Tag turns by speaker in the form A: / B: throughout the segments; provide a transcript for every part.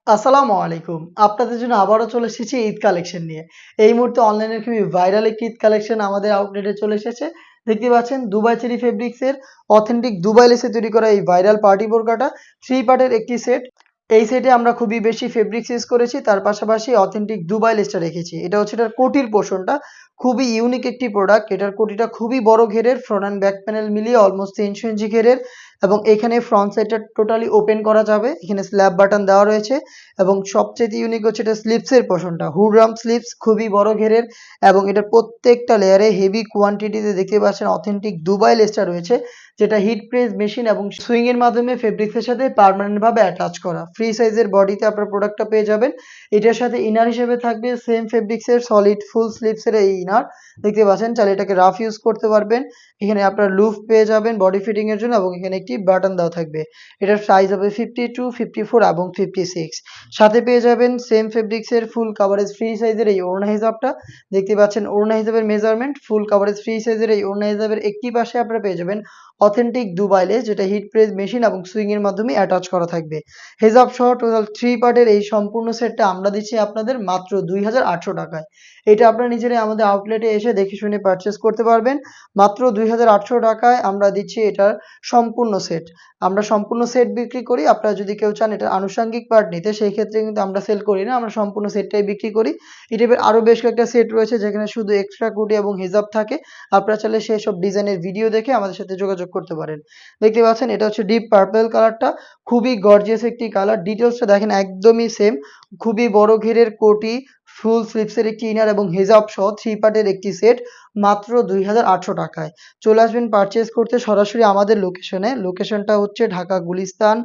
A: আসসালামু আলাইকুম। আপনাদের জন্য আবারও চলে এসেছি ঈদ কালেকশন নিয়ে। এই মুহূর্তে অনলাইনের খুবই ভাইরাল একটি ঈদ কালেকশন আমাদের আউটলেটে চলে এসেছে। দেখতে পাচ্ছেন দুবাই চেরি ফেব্রিক্সের অথেন্টিক দুবাই লেসে তৈরি করা এই ভাইরাল পার্টি বোরকাটা 3 পার্টের একটি সেট। এই সেটে আমরা খুবই বেশি ফেব্রিক্স ইউজ করেছি। তার পাশাপাশি অথেন্টিক দুবাই লেসটা রেখেছি। এটা হচ্ছে এটার কোটির পোরশনটা। খুবই ইউনিক একটি প্রোডাক্ট। এটার কোটিটা খুবই বড় ঘেরের, ফ্রন্ট অ্যান্ড ব্যাক প্যানেল মিলিয়ে অলমোস্ট 300 ইঞ্চি ঘেরের এবং এখানে ফ্রন্ট সাইডটা টোটালি ওপেন করা যাবে। এখানে স্ল্যাব বাটন দেওয়া রয়েছে। এবং সবচেয়ে ইউনিক হচ্ছে এটা স্লিপসের পোরশনটা। হুডরাম স্লিপস খুবই বড় ঘেরের এবং এটার প্রত্যেকটা লেয়ারে হেভি কোয়ান্টিটিতে দেখতে পাচ্ছেন অথেন্টিক দুবাই লেসটা রয়েছে, যেটা হিট প্রেস মেশিন এবং সুইং এর মাধ্যমে ফেব্রিক্সের সাথে পার্মানেন্ট ভাবে অ্যাটাচ করা। ফ্রি সাইজের বডিতে আপনার প্রোডাক্টটা পেয়ে যাবেন। এটার সাথে ইনার হিসেবে থাকবে সেম ফেব্রিক্সের সলিড ফুল স্লিপসের এই ইনার। দেখতে পাচ্ছেন, চাইলে এটাকে রাফ ইউজ করতে পারবেন। এখানে আপনার লুফ পেয়ে যাবেন বডি ফিটিং এর জন্য এবং এখানে একটি বাটন দেওয়া থাকবে। এটার সাইজ হবে 52, 54 এবং 56। সাথে পেয়ে যাবেন সেম ফেব্রিক্সের ফুল কাভারেজ ফ্রি সাইজের এই ওড়না হিজাবটা। দেখতে পাচ্ছেন ওড়না হিজাবের মেজারমেন্ট ফুল কাভারেজ ফ্রি সাইজের এই ওড়না হিজাবের একটি পাশে আপনারা পেয়ে যাবেন অথেন্টিক দুবাই লেস, যেটা হিট প্রেস মেশিন এবং সুইং এর মাধ্যমে অ্যাটাচ করা থাকবে। হেজাব সহ টোটাল 3 পার্টের এই সম্পূর্ণ সেটটা আমরা দিচ্ছি আপনাদের মাত্র 2800 টাকায়। এটা আপনারা নিজেরাই আমাদের আউটলেটে এসে দেখে শুনে পারচেজ করতে পারবেন। মাত্র 2800 টাকায় আমরা দিচ্ছি এটার সম্পূর্ণ সেট। আমরা সম্পূর্ণ সেট বিক্রি করি। আপনারা যদি কেউ চান এটার আনুষঙ্গিক পার্ট নিতে, সেই ক্ষেত্রে কিন্তু আমরা সেল করি না। আমরা সম্পূর্ণ সেটটাই বিক্রি করি। এই টাইপের আরো বেশ কয়েকটা সেট রয়েছে যেখানে শুধু এক্সট্রা কোটি এবং হিজাব থাকে। আপনারা চাইলে সেসব ডিজাইনের ভিডিও দেখে আমাদের সাথে যোগাযোগ করতে পারেন। দেখতে পাচ্ছেন এটা হচ্ছে ডিপ পার্পল কালারটা। খুবই গর্জিয়াস একটি কালার। ডিটেইলসটা দেখেন একদমই সেম। খুবই বড় ঘেরের কোটি, ফুল স্লিভসের একটি ইনার এবং হিজাব সহ 3 পার্টের একটি সেট মাত্র 2800 টাকায়। চলে আসবেন পারচেজ করতে সরাসরি আমাদের লোকেশনে। লোকেশনটা হচ্ছে ঢাকা গুলিস্তান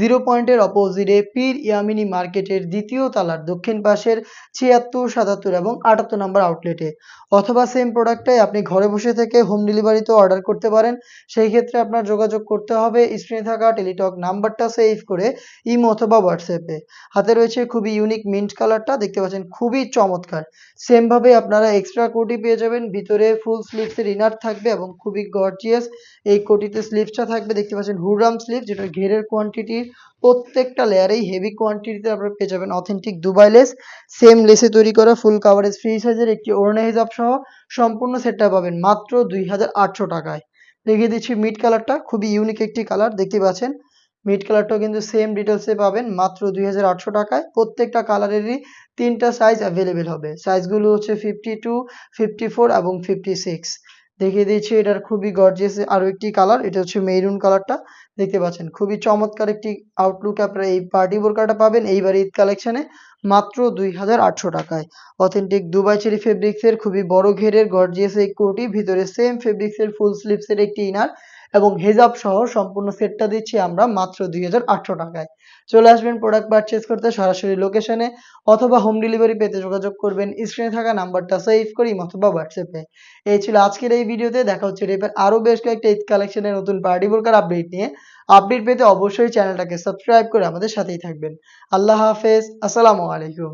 A: 0 পয়েন্টের অপোজিটে পীর ইয়ামিনী মার্কেটের ২য় তলার দক্ষিণ পাশের ৭৬, ৭৭ এবং ৭৮ নম্বর আউটলেটে। অথবা সেম প্রোডাক্টটাই আপনি ঘরে বসে থেকে হোম ডেলিভারিতেও অর্ডার করতে পারেন। সেই ক্ষেত্রে আপনার যোগাযোগ করতে হবে স্ক্রিনে থাকা টেলিটক নাম্বারটা সেভ করে ইমো অথবা হোয়াটসঅ্যাপে। হাতে রয়েছে খুবই ইউনিক মিন্ট কালারটা। দেখতে পাচ্ছেন খুবই চমৎকার। সেম ভাবে আপনারা এক্সট্রা কোটি পেয়ে যাবেন। ভিতরে ফুল স্লিভসের ইনার থাকবে এবং খুবই গর্জিয়াস এই কোটিতে স্লিভসটা থাকবে। দেখতে পাচ্ছেন হুররাম স্লিভ, যেটা ঘেরের কোয়ান্টিটি প্রত্যেকটা লেয়ারেই হেভি কোয়ান্টিটিতে আপনারা পেয়ে যাবেন অথেন্টিক দুবাই লেস। সেম লেসে তৈরি করা ফুল কাভারেজ ফ্রি সাইজের একটি ওড়না হিজাব সহ সম্পূর্ণ সেটটা পাবেন মাত্র 2800 টাকায়। দেখিয়ে দিচ্ছি মিড কালারটা। খুবই ইউনিক একটি কালার। দেখতে পাচ্ছেন মিড কালারটাও কিন্তু সেম ডিটেলসে পাবেন মাত্র 2800 টাকায়। প্রত্যেকটা কালারেরই ৩টা সাইজ অ্যাভেলেবেল হবে। সাইজগুলো হচ্ছে 52, 54 এবং 56। দেখিয়ে দিচ্ছি এটার খুবই গর্জিয়াস আরো একটি কালার। এটা হচ্ছে মেরুন কালারটা। দেখতে পাচ্ছেন খুবই চমৎকার একটি আউটলুক আপনারা এই পার্টি বোরকাটা পাবেন এইবার ঈদ কালেকশনে মাত্র 2800 টাকায়। অথেন্টিক দুবাই চেরি ফেব্রিক্সের খুবই বড় ঘেরের গর্জিয়াস এই কোটি, ভিতরে সেম ফেব্রিক্সের ফুল স্লিভসের একটি ইনার এবং হেজাব সহ সম্পূর্ণ সেটটা দিচ্ছি আমরা মাত্র 2800 টাকায়। চলে আসবেন প্রোডাক্ট পারচেজ করতে সরাসরি লোকেশনে অথবা হোম ডেলিভারি পেতে যোগাযোগ করবেন স্ক্রিনে থাকা নাম্বারটা সেভ করে ইমো অথবা হোয়াটসঅ্যাপে। এই ছিল আজকের এই ভিডিওতে। দেখা হচ্ছে এবার আরো বেশ কয়েকটা ঈদ কালেকশনের নতুন পার্টি বোরকার আপডেট নিয়ে। আপডেট পেতে অবশ্যই চ্যানেলটাকে সাবস্ক্রাইব করে আমাদের সাথেই থাকবেন। আল্লাহ হাফেজ। আসসালামু আলাইকুম।